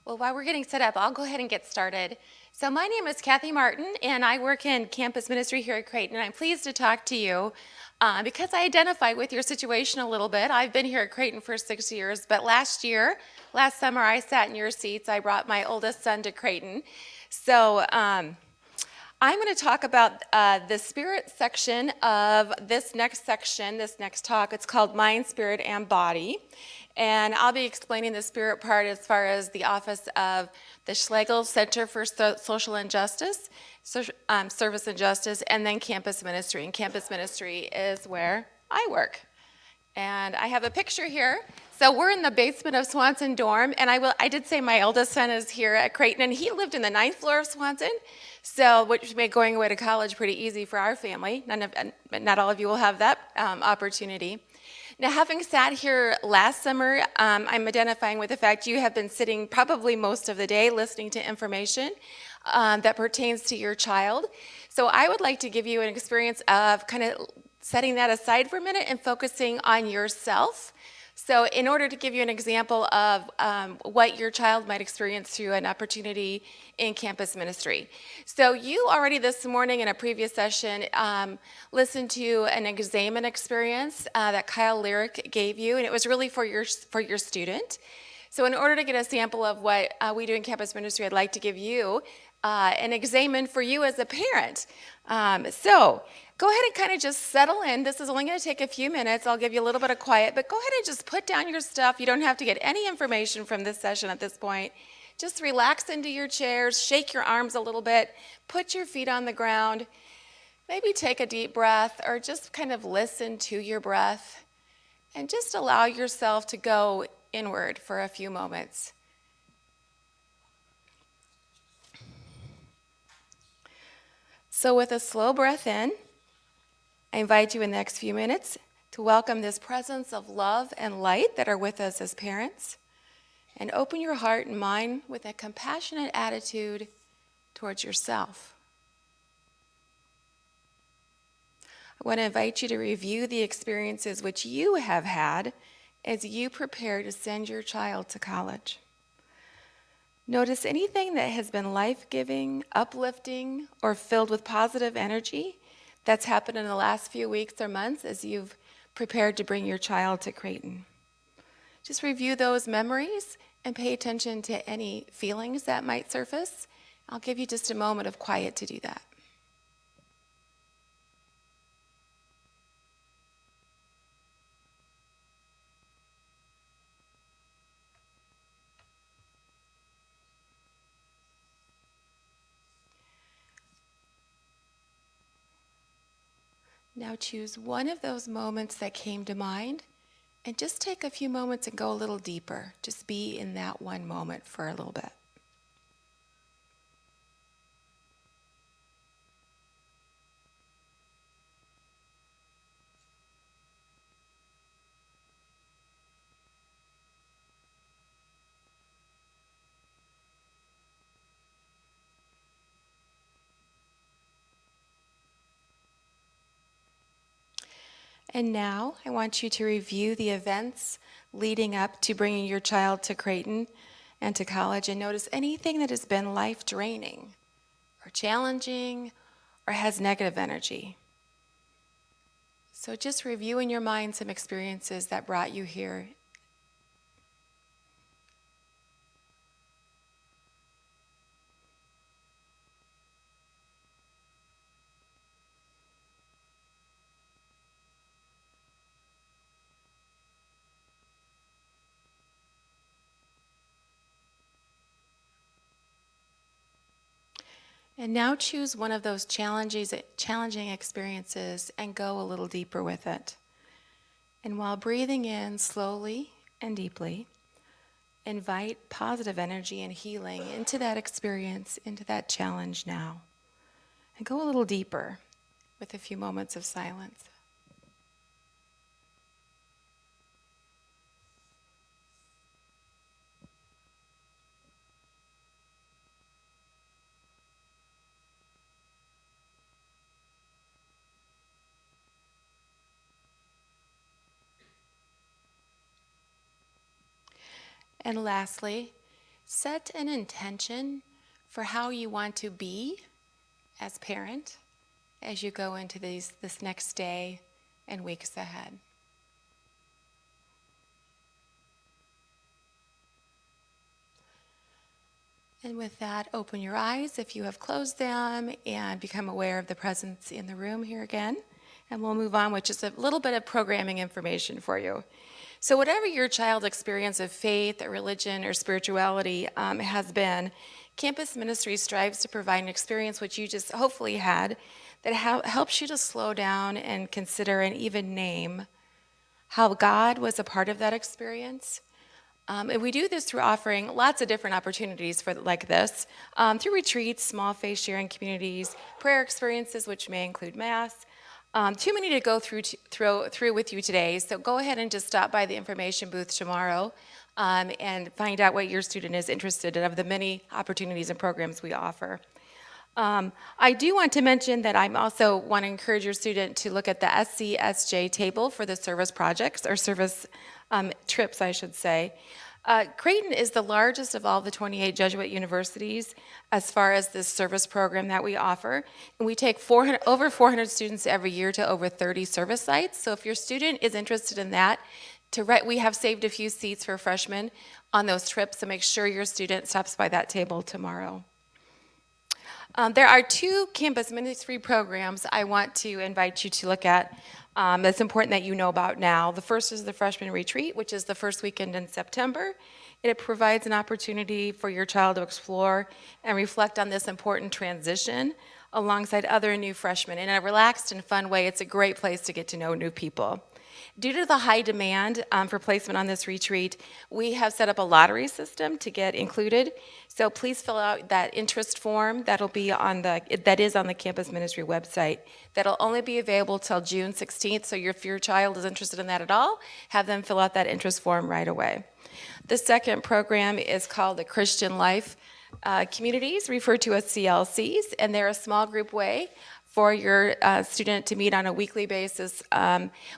Well, while we're getting set up, I'll go ahead and get started. So my name is Kathy Martin, and I work in campus ministry here at Creighton, and I'm pleased to talk to you because I identify with your situation a little bit. I've been here at Creighton for 6 years, but last summer, I sat in your seats. I brought my oldest son to Creighton. So I'm going to talk about the spirit section of this next talk. It's called Mind, Spirit, and Body. And I'll be explaining the spirit part as far as the office of the Schlegel Center for Social Injustice, Service and Justice, and then campus ministry. And campus ministry is where I work. And I have a picture here. So we're in the basement of Swanson Dorm, and I did say my eldest son is here at Creighton, and he lived in the 9th floor of Swanson, so which made going away to college pretty easy for our family. Not all of you will have that opportunity. Now, having sat here last summer, I'm identifying with the fact you have been sitting probably most of the day listening to information that pertains to your child. So I would like to give you an experience of kind of setting that aside for a minute and focusing on yourself. So in order to give you an example of what your child might experience through an opportunity in campus ministry. So you already this morning in a previous session listened to an examen experience that Kyle Lyric gave you, and it was really for your student. So in order to get a sample of what we do in campus ministry, I'd like to give you an examen for you as a parent. So go ahead and kind of just settle in. This is only going to take a few minutes. I'll give you a little bit of quiet, but go ahead and just put down your stuff. You don't have to get any information from this session at this point. Just relax into your chairs, shake your arms a little bit, put your feet on the ground, maybe take a deep breath or just kind of listen to your breath and just allow yourself to go inward for a few moments. So with a slow breath in, I invite you in the next few minutes to welcome this presence of love and light that are with us as parents, and open your heart and mind with a compassionate attitude towards yourself. I want to invite you to review the experiences which you have had as you prepare to send your child to college. Notice anything that has been life-giving, uplifting, or filled with positive energy that's happened in the last few weeks or months as you've prepared to bring your child to Creighton. Just review those memories and pay attention to any feelings that might surface. I'll give you just a moment of quiet to do that. Now choose one of those moments that came to mind and just take a few moments and go a little deeper. Just be in that one moment for a little bit. And now I want you to review the events leading up to bringing your child to Creighton and to college, and notice anything that has been life-draining or challenging or has negative energy. So just review in your mind some experiences that brought you here. And now choose one of those challenging experiences and go a little deeper with it. And while breathing in slowly and deeply, invite positive energy and healing into that experience, into that challenge now. And go a little deeper with a few moments of silence. And lastly, set an intention for how you want to be as parent as you go into this next day and weeks ahead. And with that, open your eyes if you have closed them and become aware of the presence in the room here again. And we'll move on with just a little bit of programming information for you. So whatever your child's experience of faith or religion or spirituality has been, Campus Ministry strives to provide an experience which you just hopefully had that helps you to slow down and consider and even name how God was a part of that experience. And we do this through offering lots of different opportunities for like this, through retreats, small faith sharing communities, prayer experiences, which may include Mass. Too many to go through with you today, so go ahead and just stop by the information booth tomorrow and find out what your student is interested in of the many opportunities and programs we offer. I do want to mention that I also want to encourage your student to look at the SCSJ table for the service projects, or service trips, I should say. Creighton is the largest of all the 28 Jesuit universities as far as this service program that we offer. And we take over 400 students every year to over 30 service sites. So if your student is interested in that, we have saved a few seats for freshmen on those trips, so make sure your student stops by that table tomorrow. There are two campus ministry programs I want to invite you to look at that's important that you know about now. The first is the Freshman Retreat, which is the first weekend in September. It provides an opportunity for your child to explore and reflect on this important transition alongside other new freshmen. In a relaxed and fun way, it's a great place to get to know new people. Due to the high demand for placement on this retreat, we have set up a lottery system to get included. So please fill out that interest form that is on the Campus Ministry website. That'll only be available till June 16th, so if your child is interested in that at all, have them fill out that interest form right away. The second program is called the Christian Life Communities, referred to as CLCs, and they're a small group way for your student to meet on a weekly basis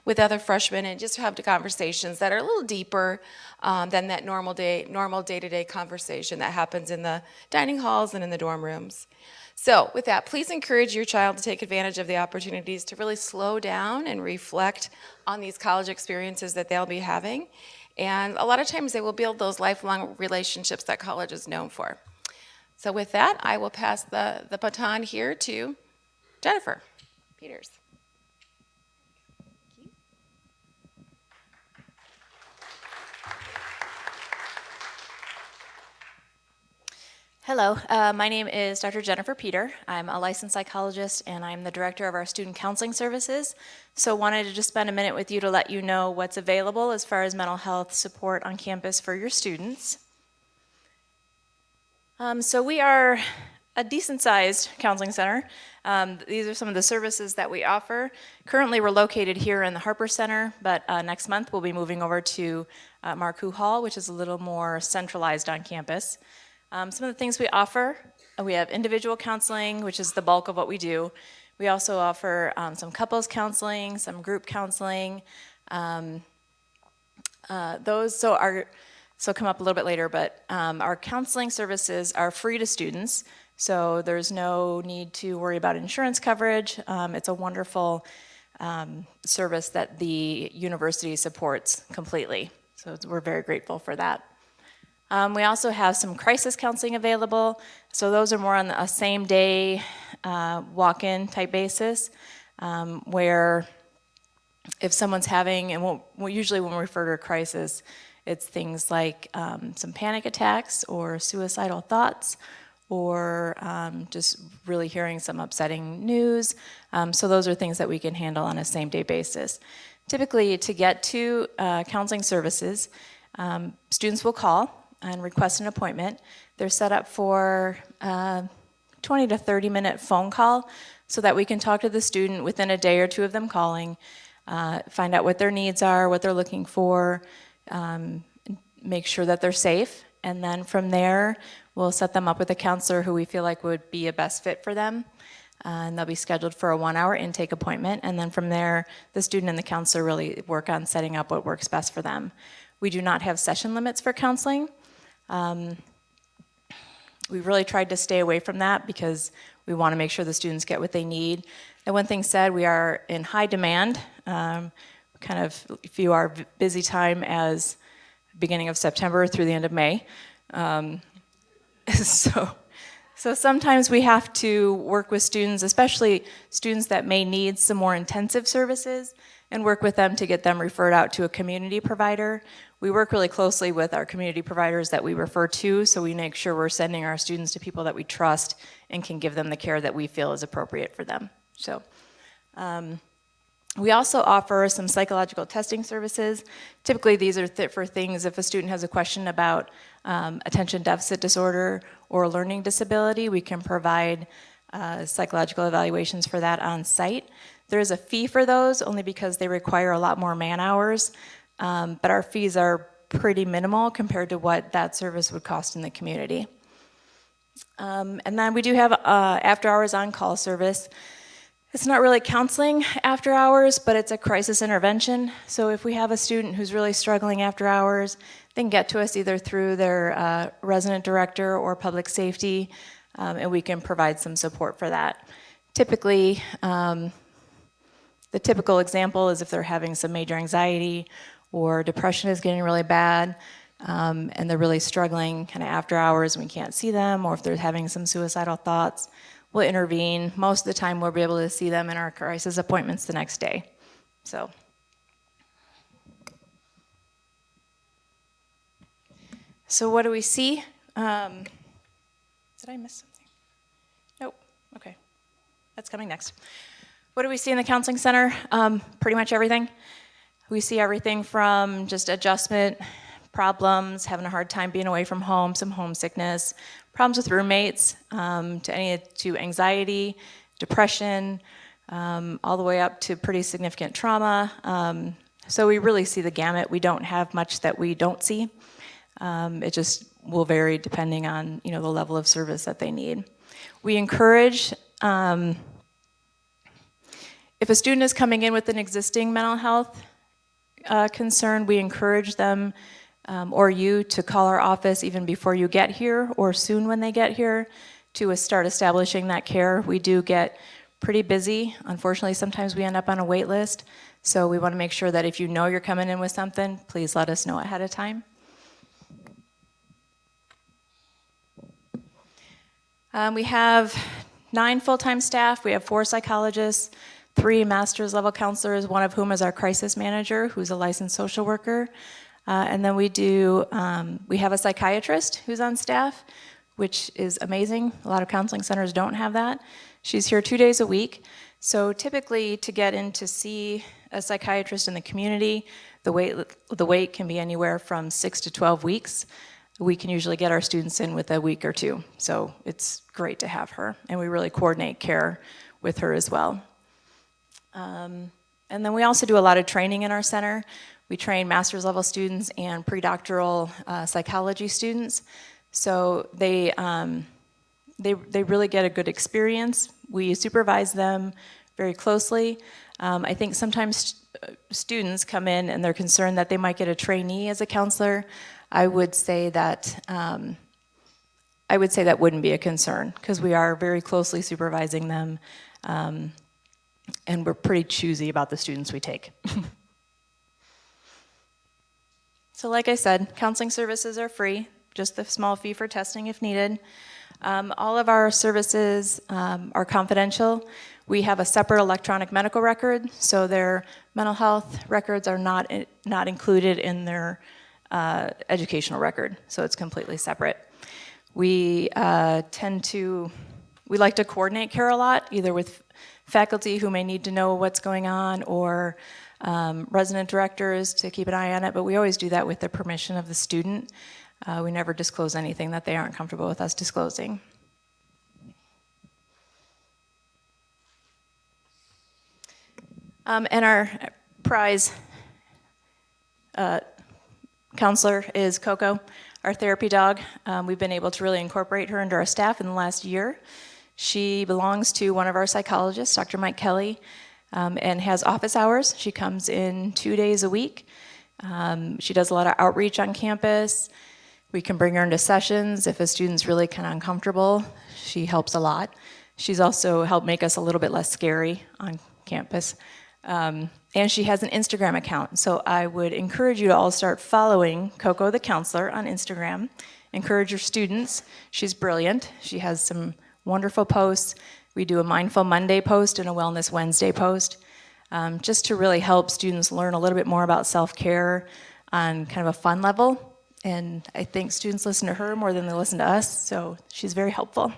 with other freshmen and just have the conversations that are a little deeper than that normal day-to-day conversation that happens in the dining halls and in the dorm rooms. So with that, please encourage your child to take advantage of the opportunities to really slow down and reflect on these college experiences that they'll be having. And a lot of times they will build those lifelong relationships that college is known for. So with that, I will pass the baton here to Jennifer Peters. Hello, my name is Dr. Jennifer Peter. I'm a licensed psychologist and I'm the director of our student counseling services. So wanted to just spend a minute with you to let you know what's available as far as mental health support on campus for your students. So we are a decent-sized counseling center. These are some of the services that we offer. Currently, we're located here in the Harper Center, but next month we'll be moving over to Marcoux Hall, which is a little more centralized on campus. Some of the things we offer, we have individual counseling, which is the bulk of what we do. We also offer some couples counseling, some group counseling. So come up a little bit later, but our counseling services are free to students. So there's no need to worry about insurance coverage. It's a wonderful service that the university supports completely. So we're very grateful for that. We also have some crisis counseling available. So those are more on a same day walk-in type basis, where if someone's having, and usually when we refer to a crisis, it's things like some panic attacks or suicidal thoughts, or just really hearing some upsetting news. So those are things that we can handle on a same-day basis. Typically, to get to counseling services, students will call and request an appointment. They're set up for 20 to 30-minute phone call so that we can talk to the student within a day or two of them calling, find out what their needs are, what they're looking for, make sure that they're safe, and then from there, we'll set them up with a counselor who we feel like would be a best fit for them. And they'll be scheduled for a 1-hour intake appointment. And then from there, the student and the counselor really work on setting up what works best for them. We do not have session limits for counseling. We really tried to stay away from that because we want to make sure the students get what they need. And one thing said, we are in high demand. Kind of view our busy time as beginning of September through the end of May. So sometimes we have to work with students, especially students that may need some more intensive services, and work with them to get them referred out to a community provider. We work really closely with our community providers that we refer to, so we make sure we're sending our students to people that we trust and can give them the care that we feel is appropriate for them. So we also offer some psychological testing services. Typically, these are for things if a student has a question about attention deficit disorder or learning disability, we can provide psychological evaluations for that on site. There is a fee for those only because they require a lot more man hours, but our fees are pretty minimal compared to what that service would cost in the community. And then we do have after hours on-call service. It's not really counseling after hours, but it's a crisis intervention. So if we have a student who's really struggling after hours, they can get to us either through their resident director or public safety, and we can provide some support for that. Typically, the typical example is if they're having some major anxiety or depression is getting really bad, and they're really struggling kind of after hours and we can't see them, or if they're having some suicidal thoughts, we'll intervene. Most of the time we'll be able to see them in our crisis appointments the next day. So what do we see? Did I miss something? Nope, okay. That's coming next. What do we see in the counseling center? Pretty much everything. We see everything from just adjustment problems, having a hard time being away from home, some homesickness, problems with roommates, to anxiety, depression, all the way up to pretty significant trauma. So we really see the gamut. We don't have much that we don't see. It just will vary depending on the level of service that they need. We encourage, if a student is coming in with an existing mental health concern, we encourage them or you to call our office even before you get here or soon when they get here to start establishing that care. We do get pretty busy. Unfortunately, sometimes we end up on a wait list. So we want to make sure that if you know you're coming in with something, please let us know ahead of time. We have 9 full-time staff. We have 4 psychologists, 3 master's level counselors, one of whom is our crisis manager, who's a licensed social worker. And then we have a psychiatrist who's on staff, which is amazing. A lot of counseling centers don't have that. She's here 2 days a week. So typically to get in to see a psychiatrist in the community, the wait can be anywhere from 6 to 12 weeks. We can usually get our students in with a week or 2. So it's great to have her. And we really coordinate care with her as well. And then we also do a lot of training in our center. We train master's level students and pre-doctoral psychology students. So they really get a good experience. We supervise them very closely. I think sometimes students come in and they're concerned that they might get a trainee as a counselor. I would say that wouldn't be a concern because we are very closely supervising them, and we're pretty choosy about the students we take. So like I said, counseling services are free, just a small fee for testing if needed. All of our services are confidential. We have a separate electronic medical record, so their mental health records are not included in their educational record, so it's completely separate. We like to coordinate care a lot, either with faculty who may need to know what's going on or resident directors to keep an eye on it, but we always do that with the permission of the student. We never disclose anything that they aren't comfortable with us disclosing. And our prize counselor is Coco, our therapy dog. We've been able to really incorporate her into our staff in the last year. She belongs to one of our psychologists, Dr. Mike Kelly, and has office hours. She comes in 2 days a week. She does a lot of outreach on campus. We can bring her into sessions if a student's really kind of uncomfortable. She helps a lot. She's also helped make us a little bit less scary on campus. And she has an Instagram account. So I would encourage you to all start following Coco the counselor on Instagram. Encourage your students. She's brilliant. She has some wonderful posts. We do a Mindful Monday post and a Wellness Wednesday post, just to really help students learn a little bit more about self-care on kind of a fun level. And I think students listen to her more than they listen to us, so she's very helpful.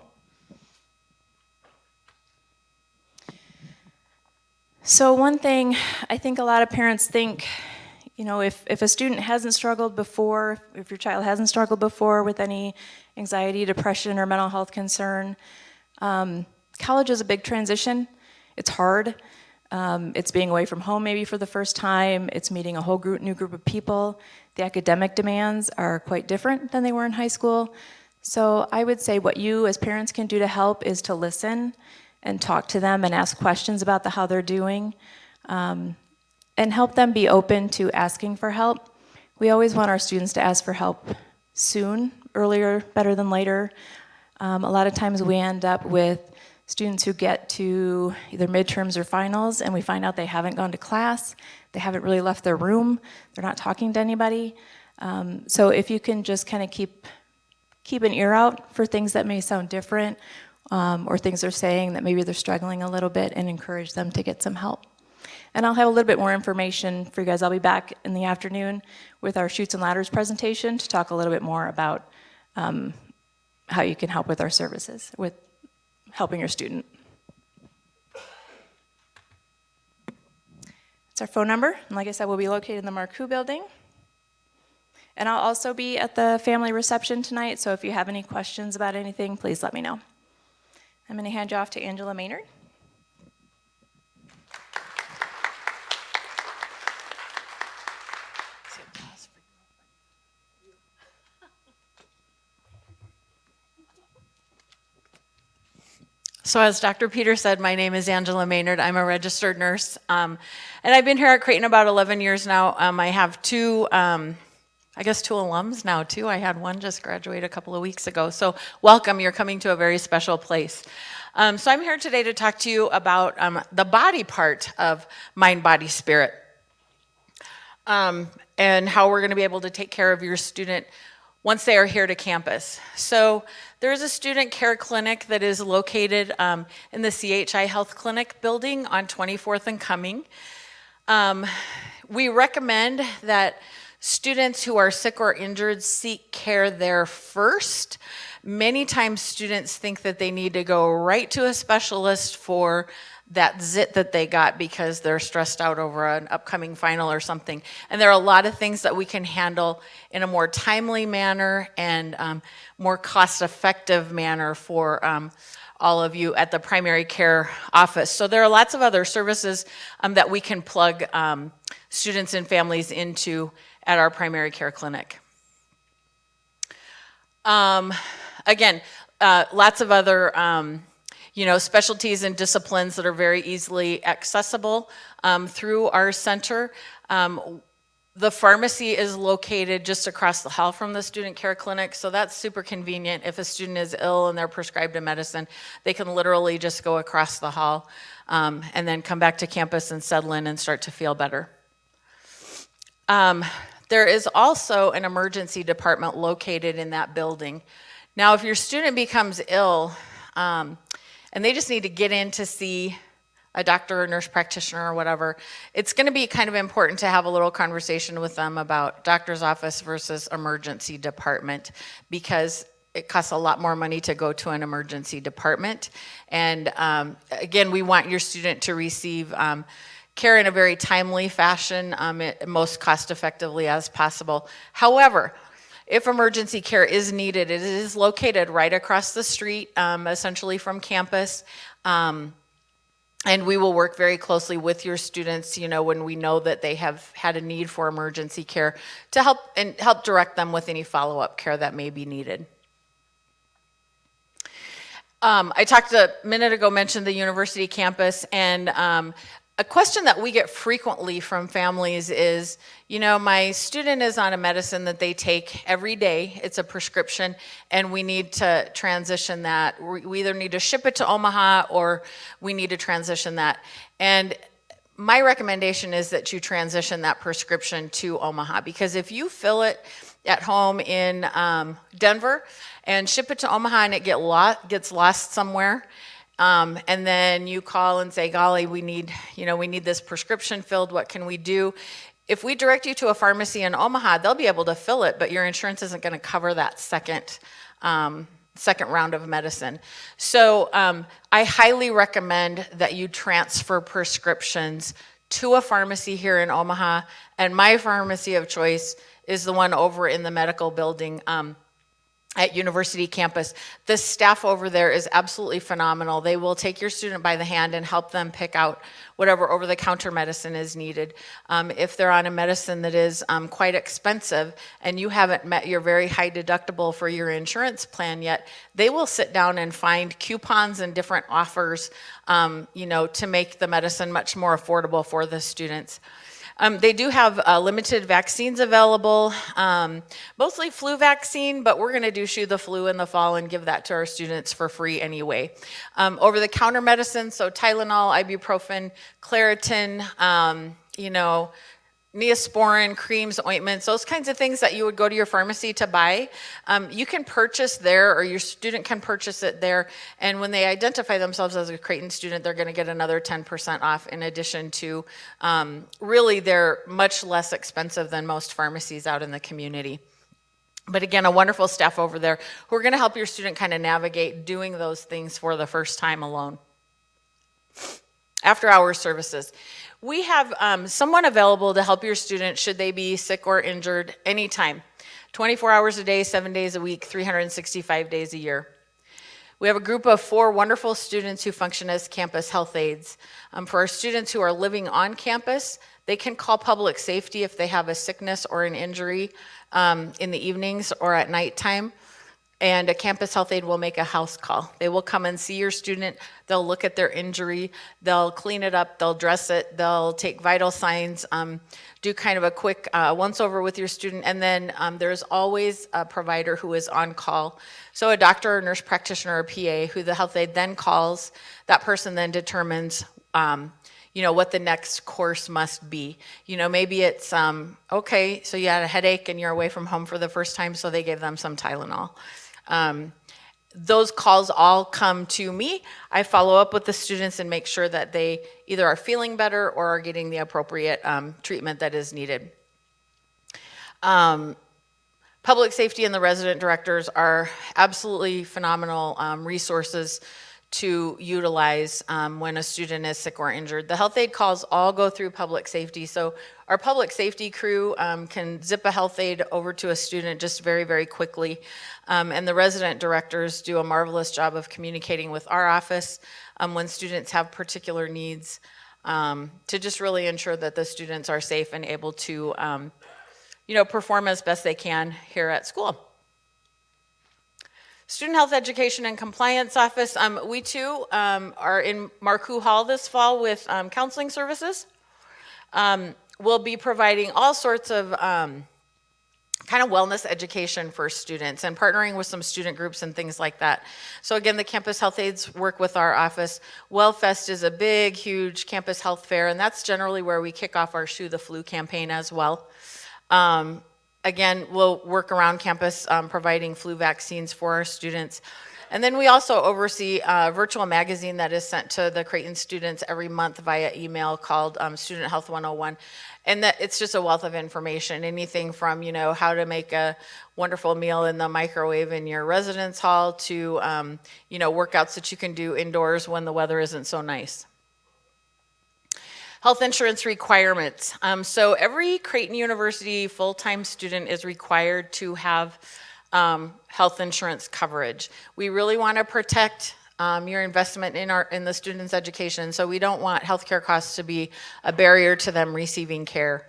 So one thing, I think a lot of parents think, you know, if a student hasn't struggled before, if your child hasn't struggled before with any anxiety, depression, or mental health concern, college is a big transition. It's hard. It's being away from home maybe for the first time. It's meeting a whole new group of people. The academic demands are quite different than they were in high school. So I would say what you as parents can do to help is to listen and talk to them and ask questions about how they're doing, and help them be open to asking for help. We always want our students to ask for help soon, earlier, better than later. A lot of times we end up with students who get to either midterms or finals and we find out they haven't gone to class, they haven't really left their room, they're not talking to anybody. So if you can just kind of keep an ear out for things that may sound different, or things they're saying that maybe they're struggling a little bit, and encourage them to get some help. And I'll have a little bit more information for you guys. I'll be back in the afternoon with our Chutes and Ladders presentation to talk a little bit more about how you can help with our services, with helping your student. It's our phone number, and like I said, we'll be located in the Marcoux building. And I'll also be at the family reception tonight, so if you have any questions about anything, please let me know. I'm going to hand you off to Angela Maynard. So as Dr. Peter said, my name is Angela Maynard. I'm a registered nurse, and I've been here at Creighton about 11 years now. I have two alums now too. I had one just graduate a couple of weeks ago. So welcome, you're coming to a very special place. So I'm here today to talk to you about the body part of mind, body, spirit, and how we're going to be able to take care of your student once they are here to campus. So there's a student care clinic that is located in the CHI Health Clinic building on 24th and Cumming. We recommend that students who are sick or injured seek care there first. Many times students think that they need to go right to a specialist for that zit that they got because they're stressed out over an upcoming final or something. And there are a lot of things that we can handle in a more timely manner and more cost-effective manner for all of you at the primary care office. So there are lots of other services that we can plug students and families into at our primary care clinic. Again, lots of other specialties and disciplines that are very easily accessible through our center. The pharmacy is located just across the hall from the student care clinic, so that's super convenient. If a student is ill and they're prescribed a medicine, they can literally just go across the hall and then come back to campus and settle in and start to feel better. There is also an emergency department located in that building. Now, if your student becomes ill, and they just need to get in to see a doctor or nurse practitioner or whatever, it's going to be kind of important to have a little conversation with them about doctor's office versus emergency department, because it costs a lot more money to go to an emergency department. And again, we want your student to receive care in a very timely fashion, most cost effectively as possible. However, if emergency care is needed, it is located right across the street, essentially from campus. And we will work very closely with your students, when we know that they have had a need for emergency care to help direct them with any follow-up care that may be needed. I talked a minute ago, mentioned the university campus, and a question that we get frequently from families is, my student is on a medicine that they take every day. It's a prescription, and we need to transition that. We either need to ship it to Omaha or we need to transition that. And my recommendation is that you transition that prescription to Omaha, because if you fill it at home in Denver and ship it to Omaha and it gets lost somewhere, and then you call and say, golly, we need this prescription filled, what can we do? If we direct you to a pharmacy in Omaha, they'll be able to fill it, but your insurance isn't going to cover that second round of medicine. So I highly recommend that you transfer prescriptions to a pharmacy here in Omaha, and my pharmacy of choice is the one over in the medical building at University Campus. The staff over there is absolutely phenomenal. They will take your student by the hand and help them pick out whatever over-the-counter medicine is needed. If they're on a medicine that is quite expensive and you haven't met your very high deductible for your insurance plan yet, they will sit down and find coupons and different offers, to make the medicine much more affordable for the students. They do have limited vaccines available, mostly flu vaccine, but we're going to do Shoe the Flu in the fall and give that to our students for free anyway. Over-the-counter medicine, so Tylenol, ibuprofen, Claritin, Neosporin, creams, ointments, those kinds of things that you would go to your pharmacy to buy, you can purchase there, or your student can purchase it there. And when they identify themselves as a Creighton student, they're going to get another 10% off, in addition to really they're much less expensive than most pharmacies out in the community. But again, a wonderful staff over there who are going to help your student kind of navigate doing those things for the first time alone. After hours services. We have someone available to help your student should they be sick or injured anytime, 24 hours a day, 7 days a week, 365 days a year. We have a group of 4 wonderful students who function as campus health aides. For our students who are living on campus, they can call public safety if they have a sickness or an injury in the evenings or at nighttime. And a campus health aide will make a house call. They will come and see your student. They'll look at their injury. They'll clean it up. They'll dress it. They'll take vital signs, do kind of a quick once over with your student. And then there's always a provider who is on call. So a doctor or nurse practitioner or PA who the health aide then calls. That person then determines what the next course must be. Maybe it's, okay, so you had a headache and you're away from home for the first time, so they gave them some Tylenol. Those calls all come to me. I follow up with the students and make sure that they either are feeling better or are getting the appropriate treatment that is needed. Public safety and the resident directors are absolutely phenomenal resources to utilize when a student is sick or injured. The health aide calls all go through public safety. So our public safety crew can zip a health aide over to a student just very, very quickly. And the resident directors do a marvelous job of communicating with our office when students have particular needs to just really ensure that the students are safe and able to perform as best they can here at school. Student Health Education and Compliance Office, we too are in Marcoux Hall this fall with counseling services. We'll be providing all sorts of kind of wellness education for students and partnering with some student groups and things like that. So again, the campus health aides work with our office. WellFest is a big, huge campus health fair, and that's generally where we kick off our Shoe the Flu campaign as well. Again, we'll work around campus providing flu vaccines for our students. And then we also oversee a virtual magazine that is sent to the Creighton students every month via email called Student Health 101. And that it's just a wealth of information, anything from, how to make a wonderful meal in the microwave in your residence hall to, workouts that you can do indoors when the weather isn't so nice. Health insurance requirements. So every Creighton University full-time student is required to have health insurance coverage. We really want to protect your investment in the student's education, so we don't want healthcare costs to be a barrier to them receiving care.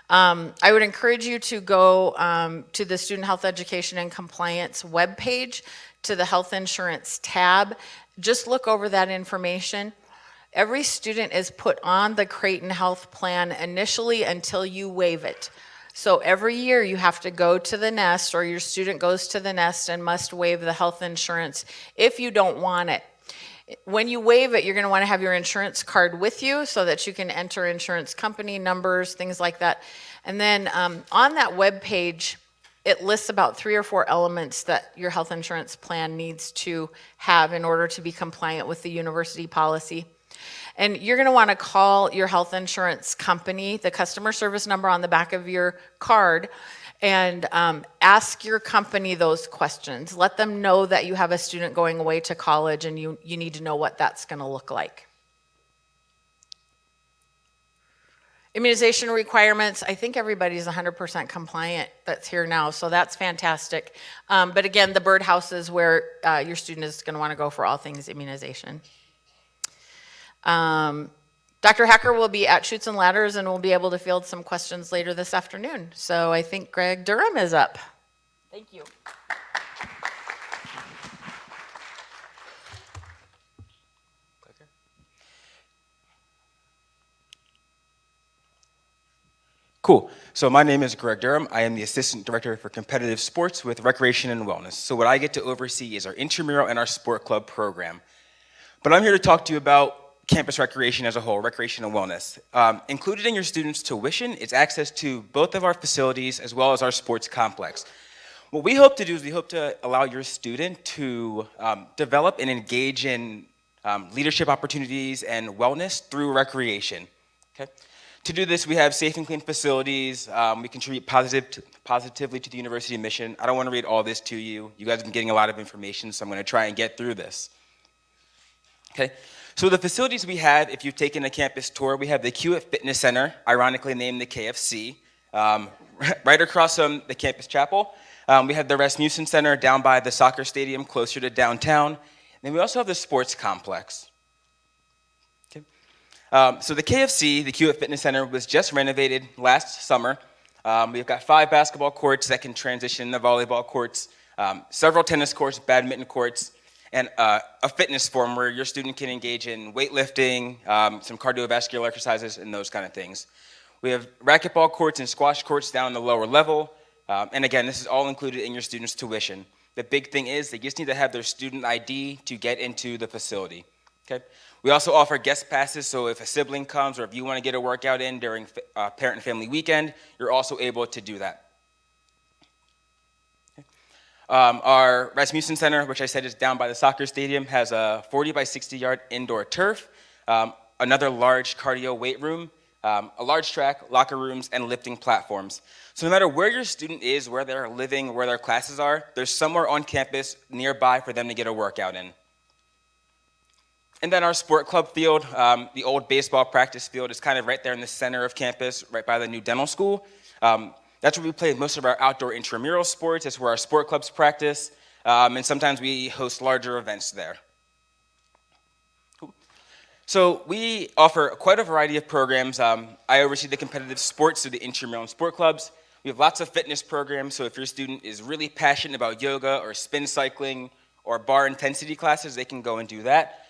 I would encourage you to go to the Student Health Education and Compliance webpage, to the Health Insurance tab. Just look over that information. every student is put on the Creighton Health Plan initially until you waive it. So every year you have to go to the nest, or your student goes to the nest and must waive the health insurance if you don't want it. When you waive it, you're going to want to have your insurance card with you so that you can enter insurance company numbers, things like that. And then on that web page, it lists about 3 or 4 elements that your health insurance plan needs to have in order to be compliant with the university policy. And you're going to want to call your health insurance company, the customer service number on the back of your card, and ask your company those questions. Let them know that you have a student going away to college and you need to know what that's going to look like. Immunization requirements, I think everybody's 100% compliant that's here now, so that's fantastic. But again, the birdhouse is where your student is going to want to go for all things immunization. Dr. Hacker will be at Chutes and Ladders and will be able to field some questions later this afternoon. So I think Greg Durham is up. Thank you. Cool. So my name is Greg Durham. I am the Assistant Director for Competitive Sports with Recreation and Wellness. So what I get to oversee is our intramural and our sport club program. But I'm here to talk to you about campus recreation as a whole, recreation and wellness. Included in your students' tuition is access to both of our facilities as well as our sports complex. What we hope to do is we hope to allow your student to develop and engage in leadership opportunities and wellness through recreation. Okay? To do this, we have safe and clean facilities. We contribute positively to the university mission. I don't want to read all this to you. You guys have been getting a lot of information, so I'm going to try and get through this. Okay? So the facilities we have, if you've taken a campus tour, we have the Kiewit Fitness Center, ironically named the KFC, right across from the campus chapel. We have the Rasmussen Center down by the soccer stadium, closer to downtown. And then we also have the sports complex. Okay. So the KFC, the Kiewit Fitness Center, was just renovated last summer. We've got 5 basketball courts that can transition to volleyball courts, several tennis courts, badminton courts, and a fitness forum where your student can engage in weightlifting, some cardiovascular exercises, and those kind of things. We have racquetball courts and squash courts down in the lower level. And again, this is all included in your student's tuition. The big thing is they just need to have their student ID to get into the facility. Okay? We also offer guest passes, so if a sibling comes or if you want to get a workout in during parent and family weekend, you're also able to do that. Our Rasmussen Center, which I said is down by the soccer stadium, has a 40 by 60 yard indoor turf, another large cardio weight room, a large track, locker rooms, and lifting platforms. So no matter where your student is, where they're living, where their classes are, there's somewhere on campus nearby for them to get a workout in. And then our sport club field, the old baseball practice field, is kind of right there in the center of campus, right by the new dental school. That's where we play most of our outdoor intramural sports. That's where our sport clubs practice. And sometimes we host larger events there. Cool. So we offer quite a variety of programs. I oversee the competitive sports, so the intramural and sport clubs. We have lots of fitness programs, so if your student is really passionate about yoga or spin cycling or bar intensity classes, they can go and do that.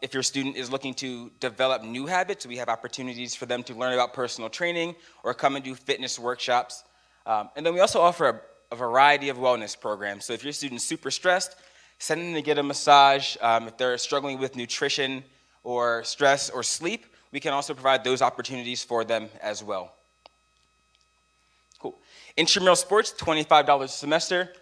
If your student is looking to develop new habits, we have opportunities for them to learn about personal training or come and do fitness workshops. And then we also offer a variety of wellness programs. So if your student's super stressed, send them to get a massage. If they're struggling with nutrition or stress or sleep, we can also provide those opportunities for them as well. Cool. Intramural sports, $25 a semester.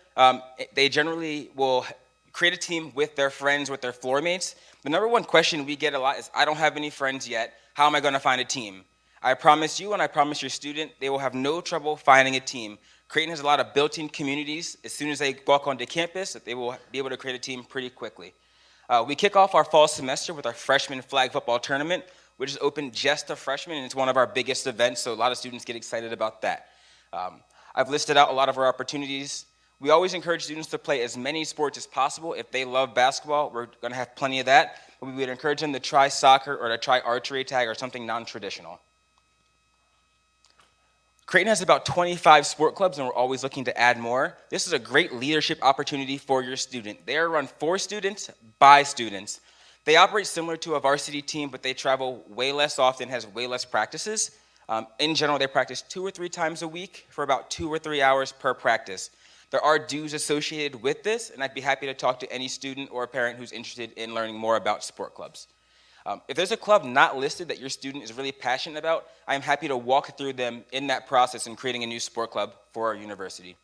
They generally will create a team with their friends, with their floor mates. The number one question we get a lot is, I don't have any friends yet. How am I going to find a team? I promise you and I promise your student, they will have no trouble finding a team. Creighton has a lot of built-in communities. As soon as they walk onto campus, they will be able to create a team pretty quickly. We kick off our fall semester with our freshman flag football tournament, which is open just to freshmen, and it's one of our biggest events, so a lot of students get excited about that. I've listed out a lot of our opportunities. We always encourage students to play as many sports as possible. If they love basketball, we're going to have plenty of that. But we would encourage them to try soccer or to try archery tag or something non-traditional. Creighton has about 25 sport clubs, and we're always looking to add more. This is a great leadership opportunity for your student. They are run for students, by students. They operate similar to a varsity team, but they travel way less often, has way less practices. In general, they practice 2 or 3 times a week for about 2 or 3 hours per practice. There are dues associated with this, and I'd be happy to talk to any student or parent who's interested in learning more about sport clubs. If there's a club not listed that your student is really passionate about, I'm happy to walk through them in that process in creating a new sport club for our university.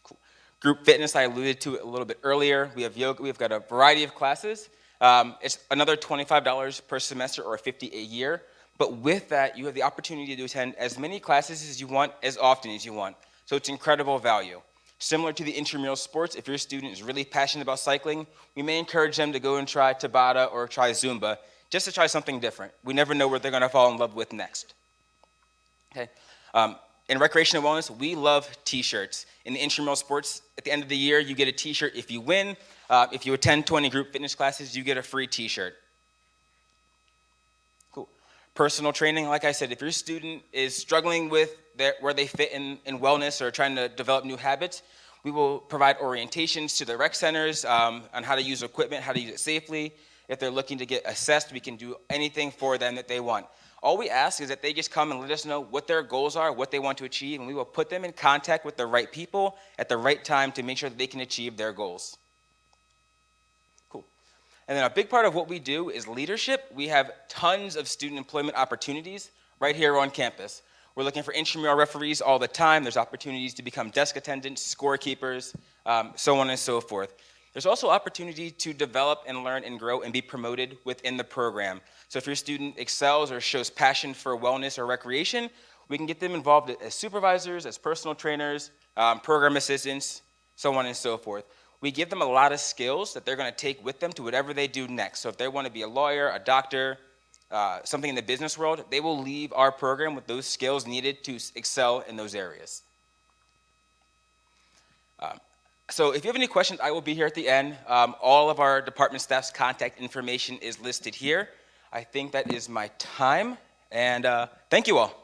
Cool. Group fitness, I alluded to it a little bit earlier. We have yoga, we've got a variety of classes. It's another $25 per semester or $50 a year. But with that, you have the opportunity to attend as many classes as you want, as often as you want. So it's incredible value. Similar to the intramural sports, if your student is really passionate about cycling, we may encourage them to go and try Tabata or try Zumba, just to try something different. We never know what they're gonna fall in love with next. Okay. In recreation and wellness, we love t-shirts. In the intramural sports, at the end of the year, you get a t-shirt if you win. If you attend 20 group fitness classes, you get a free t-shirt. Cool. Personal training, like I said, if your student is struggling with where they fit in wellness or trying to develop new habits, we will provide orientations to the rec centers on how to use equipment, how to use it safely. If they're looking to get assessed, we can do anything for them that they want. All we ask is that they just come and let us know what their goals are, what they want to achieve, and we will put them in contact with the right people at the right time to make sure that they can achieve their goals. Cool. And then a big part of what we do is leadership. We have tons of student employment opportunities right here on campus. We're looking for intramural referees all the time. There's opportunities to become desk attendants, scorekeepers, so on and so forth. There's also opportunity to develop and learn and grow and be promoted within the program. So if your student excels or shows passion for wellness or recreation, we can get them involved as supervisors, as personal trainers, program assistants, so on and so forth. We give them a lot of skills that they're gonna take with them to whatever they do next. So if they wanna be a lawyer, a doctor, something in the business world, they will leave our program with those skills needed to excel in those areas. So if you have any questions, I will be here at the end. All of our department staff's contact information is listed here. I think that is my time, and thank you all.